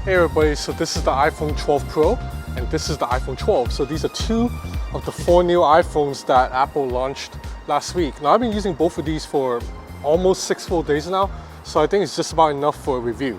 Hey everybody, so this is the iPhone 12 Pro and this is the iPhone 12. So these are two of the 4 new iPhones that Apple launched last week. Now I've been using both of these for almost 6 full days now, so I think it's just about enough for a review.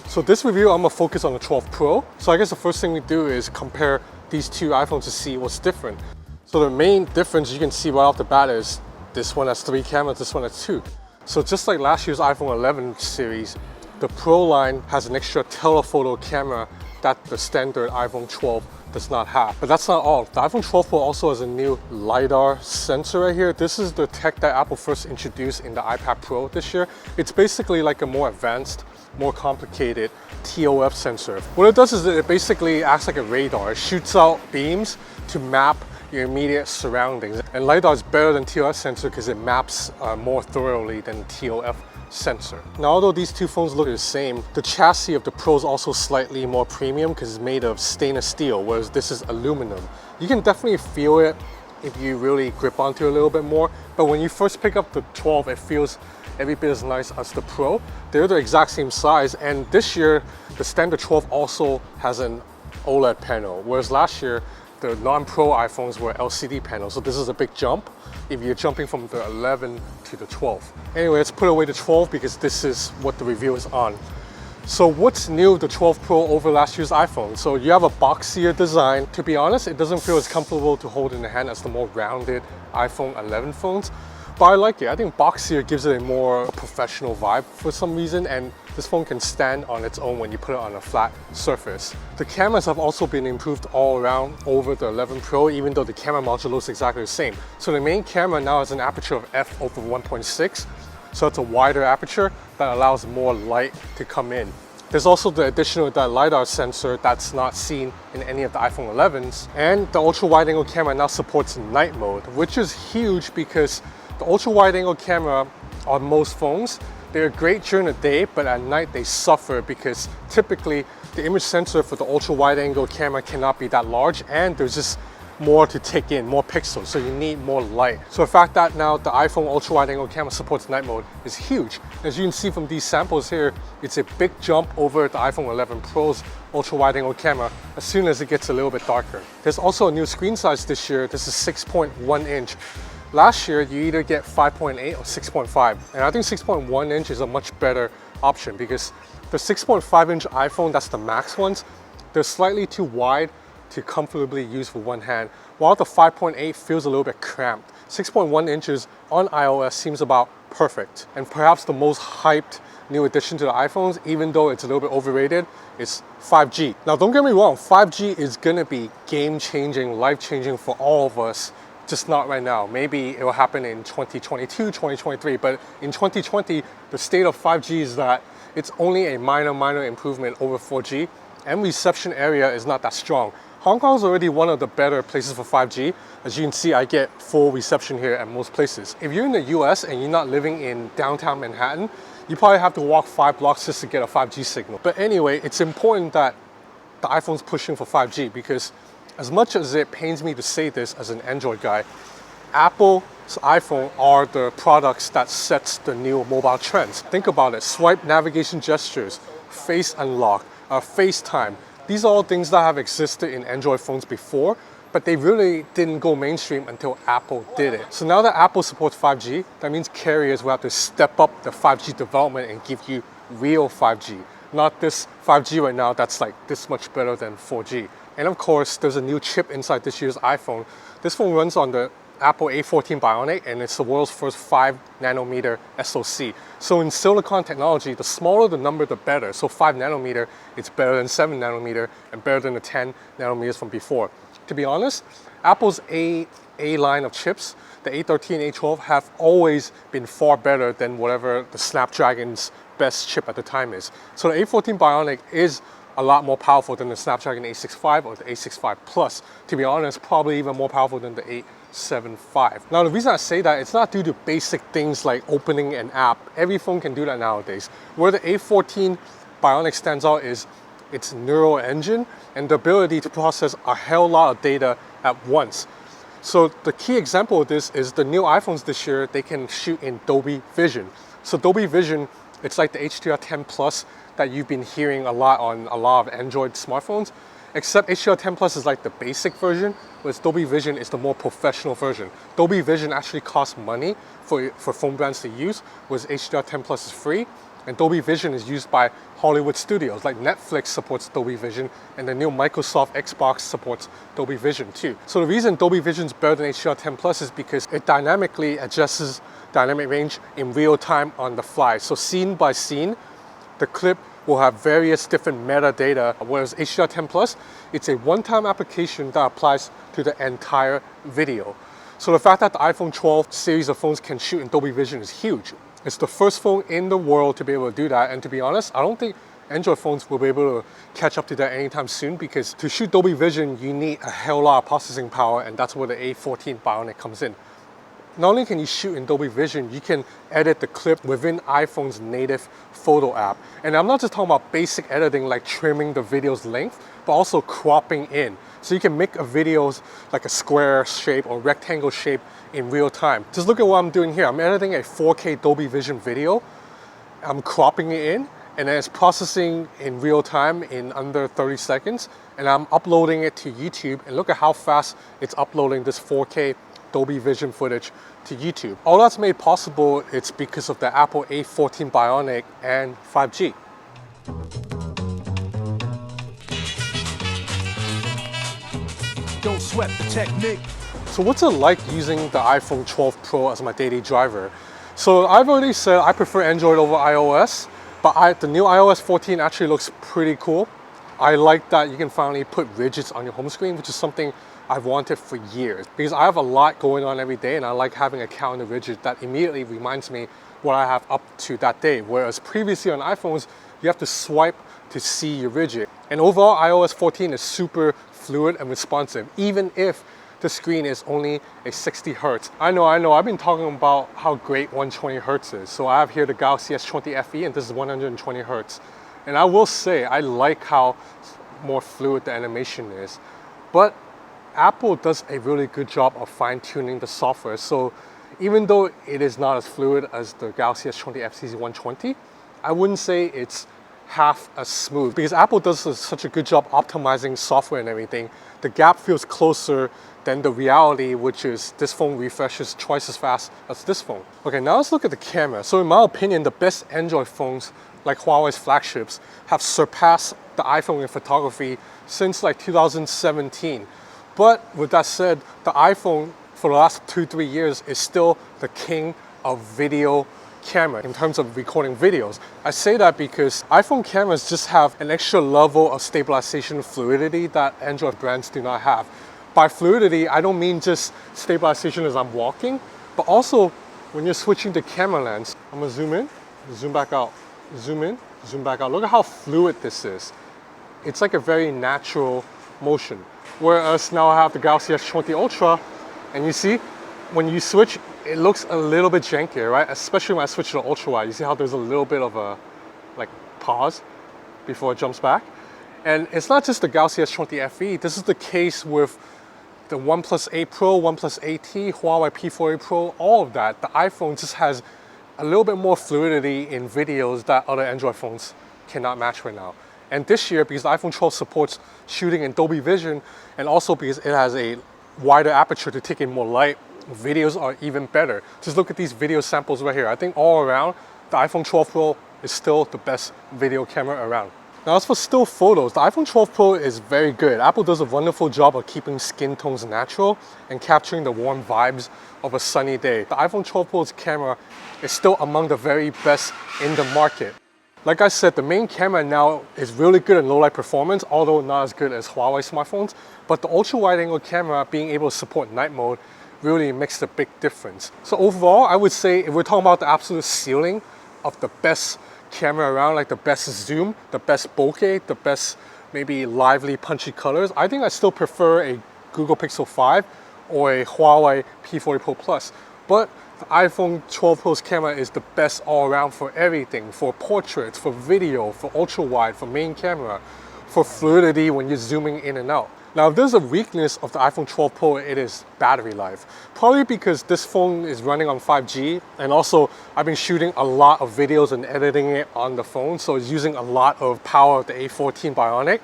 So this review, I'm gonna focus on the 12 Pro. So I guess the first thing we do is compare these two iPhones to see what's different. So the main difference you can see right off the bat is this one has 3 cameras, this one has 2. So just like last year's iPhone 11 series, the Pro line has an extra telephoto camera that the standard iPhone 12 does not have. But that's not all. The iPhone 12 Pro also has a new LiDAR sensor right here. This is the tech that Apple first introduced in the iPad Pro this year. It's basically like a more advanced, more complicated TOF sensor. What it does is that it basically acts like a radar. It shoots out beams to map your immediate surroundings. And LiDAR is better than TOF sensor because it maps more thoroughly than TOF sensor. Now, although these two phones look the same, the chassis of the Pro is also slightly more premium because it's made of stainless steel, whereas this is aluminum. You can definitely feel it if you really grip onto it a little bit more, but when you first pick up the 12, it feels every bit as nice as the Pro. They're the exact same size, and this year, the standard 12 also has an OLED panel, whereas last year, the non-Pro iPhones were LCD panels, so this is a big jump if you're jumping from the 11 to the 12. Anyway, let's put away the 12 because this is what the review is on. So what's new with the 12 Pro over last year's iPhone? So you have a boxier design. To be honest, it doesn't feel as comfortable to hold in the hand as the more rounded iPhone 11 phones. But I like it. I think boxier gives it a more professional vibe for some reason, and this phone can stand on its own when you put it on a flat surface. The cameras have also been improved all around over the 11 Pro, even though the camera module looks exactly the same. So the main camera now has an aperture of f/1.6, so it's a wider aperture that allows more light to come in. There's also the addition of that LiDAR sensor that's not seen in any of the iPhone 11s. And the ultra-wide-angle camera now supports night mode, which is huge because the ultra-wide-angle camera on most phones, they're great during the day, but at night they suffer because typically the image sensor for the ultra-wide-angle camera cannot be that large, and there's just more to take in, more pixels, so you need more light. So the fact that now the iPhone ultra-wide-angle camera supports night mode is huge. As you can see from these samples here, it's a big jump over the iPhone 11 Pro's ultra-wide-angle camera as soon as it gets a little bit darker. There's also a new screen size this year. This is 6.1 inch. Last year, you either get 5.8 or 6.5, and I think 6.1 inch is a much better option because the 6.5 inch iPhone, that's the max ones, they're slightly too wide to comfortably use with one hand, while the 5.8 feels a little bit cramped. 6.1 inches on iOS seems about perfect, and perhaps the most hyped new addition to the iPhones, even though it's a little bit overrated, is 5G. Now don't get me wrong, 5G is gonna be game-changing, life-changing for all of us, just not right now. Maybe it will happen in 2022, 2023, but in 2020, the state of 5G is that it's only a minor improvement over 4G, and reception area is not that strong. Hong Kong is already one of the better places for 5G. As you can see, I get full reception here at most places. If you're in the US and you're not living in downtown Manhattan, you probably have to walk 5 blocks just to get a 5G signal. But anyway, it's important that the iPhone's pushing for 5G because as much as it pains me to say this as an Android guy, Apple's iPhone are the products that sets the new mobile trends. Think about it, swipe navigation gestures, face unlock, FaceTime. These are all things that have existed in Android phones before, but they really didn't go mainstream until Apple did it. So now that Apple supports 5G, that means carriers will have to step up the 5G development and give you real 5G. Not this 5G right now that's like this much better than 4G. And of course, there's a new chip inside this year's iPhone. This phone runs on the Apple A14 Bionic, and it's the world's first 5nm SoC. So in silicon technology, the smaller the number, the better. So 5nm, it's better than 7nm and better than the 10nm from before. To be honest, Apple's A line of chips, the A13, A12, have always been far better than whatever the Snapdragon's best chip at the time is. So the A14 Bionic is a lot more powerful than the Snapdragon 865 or the 865 Plus. To be honest, probably even more powerful than the 875. Now, the reason I say that, it's not due to basic things like opening an app. Every phone can do that nowadays. Where the A14 Bionic stands out is its neural engine and the ability to process a hell lot of data at once. So the key example of this is the new iPhones this year, they can shoot in Dolby Vision. So Dolby Vision, it's like the HDR10 Plus that you've been hearing a lot on a lot of Android smartphones, except HDR10 Plus is like the basic version, whereas Dolby Vision is the more professional version. Dolby Vision actually costs money for phone brands to use, whereas HDR10 Plus is free. And Dolby Vision is used by Hollywood studios, like Netflix supports Dolby Vision, and the new Microsoft Xbox supports Dolby Vision too. So the reason Dolby Vision is better than HDR10 Plus is because it dynamically adjusts dynamic range in real time on the fly. So scene by scene, the clip will have various different metadata, whereas HDR10 Plus, it's a one-time application that applies to the entire video. So the fact that the iPhone 12 series of phones can shoot in Dolby Vision is huge. It's the first phone in the world to be able to do that, and to be honest, I don't think Android phones will be able to catch up to that anytime soon, because to shoot Dolby Vision, you need a hell lot of processing power, and that's where the A14 Bionic comes in. Not only can you shoot in Dolby Vision, you can edit the clip within iPhone's native photo app. And I'm not just talking about basic editing like trimming the video's length, but also cropping in. So you can make a videos like a square shape or rectangle shape in real time. Just look at what I'm doing here. I'm editing a 4K Dolby Vision video. I'm cropping it in, and then it's processing in real time in under 30 seconds. And I'm uploading it to YouTube, and look at how fast it's uploading this 4K Dolby Vision footage to YouTube. All that's made possible, it's because of the Apple A14 Bionic and 5G. Don't sweat the technique. So what's it like using the iPhone 12 Pro as my daily driver? So I've already said I prefer Android over iOS, but the new iOS 14 actually looks pretty cool. I like that you can finally put widgets on your home screen, which is something I've wanted for years, because I have a lot going on every day and I like having a calendar widget that immediately reminds me what I have up to that day. Whereas previously on iPhones, you have to swipe to see your widget. And overall, iOS 14 is super fluid and responsive, even if the screen is only a 60 Hertz. I know, I've been talking about how great 120 Hertz is. So I have here the Galaxy S20 FE, and this is 120 Hertz. And I will say, I like how more fluid the animation is. But Apple does a really good job of fine-tuning the software. So even though it is not as fluid as the Galaxy S20 FE 120, I wouldn't say it's half as smooth, because Apple does such a good job optimizing software and everything. The gap feels closer than the reality, which is this phone refreshes twice as fast as this phone. Okay, now let's look at the camera. So in my opinion, the best Android phones, like Huawei's flagships, have surpassed the iPhone in photography since like 2017. But with that said, the iPhone for the last 2-3 years is still the king of video camera in terms of recording videos. I say that because iPhone cameras just have an extra level of stabilization fluidity that Android brands do not have. By fluidity, I don't mean just stabilization as I'm walking, but also when you're switching to camera lens. I'm gonna zoom in, zoom back out, zoom in, zoom back out. Look at how fluid this is. It's like a very natural motion. Whereas now I have the Galaxy S20 Ultra, and you see, when you switch, it looks a little bit jankier, right? Especially when I switch to the ultra wide. You see how there's a little bit of a pause before it jumps back? And it's not just the Galaxy S20 FE. This is the case with the OnePlus 8 Pro, OnePlus 8T, Huawei P40 Pro, all of that. The iPhone just has a little bit more fluidity in videos that other Android phones cannot match right now. And this year, because the iPhone 12 supports shooting in Dolby Vision, and also because it has a wider aperture to take in more light, videos are even better. Just look at these video samples right here. I think all around, the iPhone 12 Pro is still the best video camera around. Now as for still photos, the iPhone 12 Pro is very good. Apple does a wonderful job of keeping skin tones natural and capturing the warm vibes of a sunny day. The iPhone 12 Pro's camera is still among the very best in the market. Like I said, the main camera now is really good in low light performance, although not as good as Huawei smartphones. But the ultra wide angle camera being able to support night mode really makes a big difference. So overall, I would say if we're talking about the absolute ceiling of the best camera around, like the best zoom, the best bokeh, the best maybe lively punchy colors, I think I still prefer a Google Pixel 5 or a Huawei P40 Pro Plus. But the iPhone 12 Pro's camera is the best all around for everything, for portraits, for video, for ultra wide, for main camera, for fluidity when you're zooming in and out. Now, if there's a weakness of the iPhone 12 Pro, it is battery life. Probably because this phone is running on 5G, and also I've been shooting a lot of videos and editing it on the phone, so it's using a lot of power of the A14 Bionic.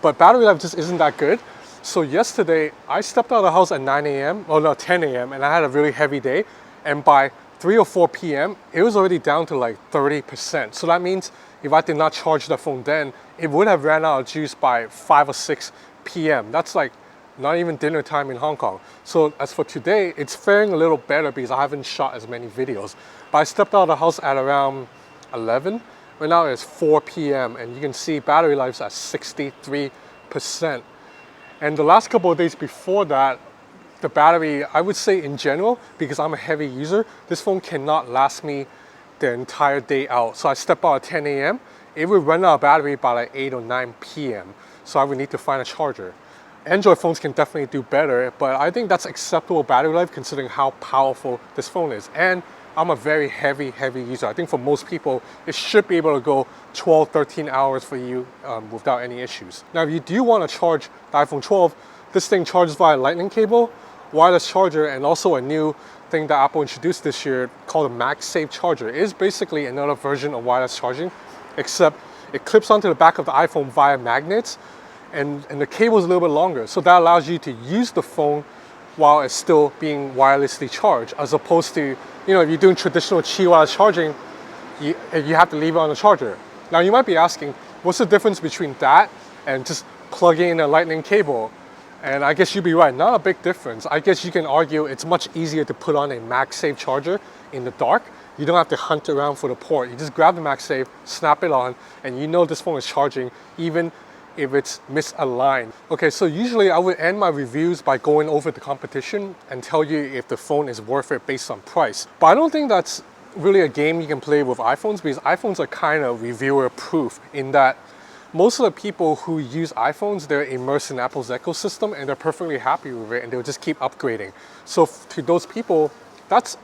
But battery life just isn't that good. So yesterday, I stepped out of the house at 9 a.m., oh no, 10 a.m., and I had a really heavy day. And by 3 or 4 p.m., it was already down to like 30%. So that means if I did not charge the phone then, it would have ran out of juice by 5 or 6 p.m. That's like not even dinner time in Hong Kong. So as for today, it's faring a little better because I haven't shot as many videos. But I stepped out of the house at around 11. Right now it's 4 p.m. and you can see battery life's at 63%. And the last couple of days before that, the battery, I would say in general, because I'm a heavy user, this phone cannot last me the entire day out. So I step out at 10 a.m., it would run out of battery by like 8 or 9 p.m. So I would need to find a charger. Android phones can definitely do better, but I think that's acceptable battery life considering how powerful this phone is. And I'm a very heavy user. I think for most people, it should be able to go 12, 13 hours for you without any issues. Now, if you do want to charge the iPhone 12, this thing charges via lightning cable, wireless charger, and also a new thing that Apple introduced this year called a MagSafe charger. It is basically another version of wireless charging, except it clips onto the back of the iPhone via magnets, and the cable is a little bit longer. So that allows you to use the phone while it's still being wirelessly charged, as opposed to, you know, if you're doing traditional Qi wireless charging, you have to leave it on the charger. Now you might be asking, what's the difference between that and just plugging in a lightning cable? And I guess you'd be right, not a big difference. I guess you can argue it's much easier to put on a MagSafe charger in the dark. You don't have to hunt around for the port. You just grab the MagSafe, snap it on, and you know this phone is charging even if it's misaligned. Okay, so usually I would end my reviews by going over the competition and tell you if the phone is worth it based on price. But I don't think that's really a game you can play with iPhones, because iPhones are kind of reviewer proof in that most of the people who use iPhones, they're immersed in Apple's ecosystem and they're perfectly happy with it and they'll just keep upgrading. So to those people, that's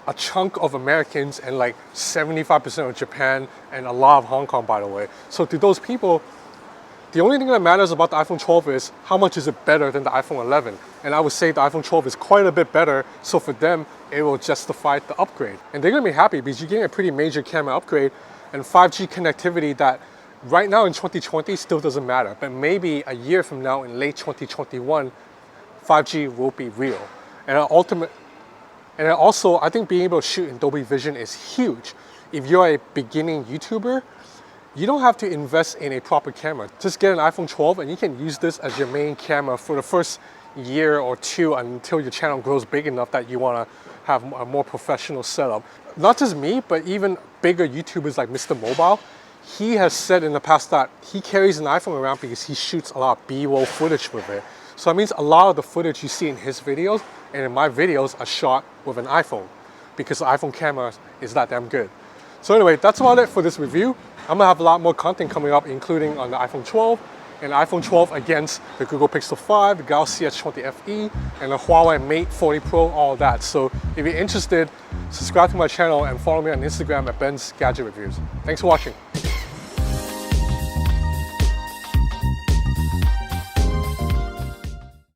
a chunk of Americans and like 75% of Japan and a lot of Hong Kong, by the way. So to those people, the only thing that matters about the iPhone 12 is how much is it better than the iPhone 11. And I would say the iPhone 12 is quite a bit better, so for them, it will justify the upgrade. And they're gonna be happy because you're getting a pretty major camera upgrade and 5G connectivity that right now in 2020 still doesn't matter. But maybe a year from now in late 2021, 5G will be real. And also, I think being able to shoot in Dolby Vision is huge. If you're a beginning YouTuber, you don't have to invest in a proper camera. Just get an iPhone 12 and you can use this as your main camera for the first year or two until your channel grows big enough that you want to have a more professional setup. Not just me, but even bigger YouTubers like Mr. Mobile. He has said in the past that he carries an iPhone around because he shoots a lot of B-roll footage with it. So that means a lot of the footage you see in his videos and in my videos are shot with an iPhone because the iPhone camera is that damn good. So anyway, that's about it for this review. I'm gonna have a lot more content coming up, including on the iPhone 12 and the iPhone 12 against the Google Pixel 5, the Galaxy S20 FE, and the Huawei Mate 40 Pro, all of that. So if you're interested, subscribe to my channel and follow me on Instagram at Ben's Gadget Reviews. Thanks for watching.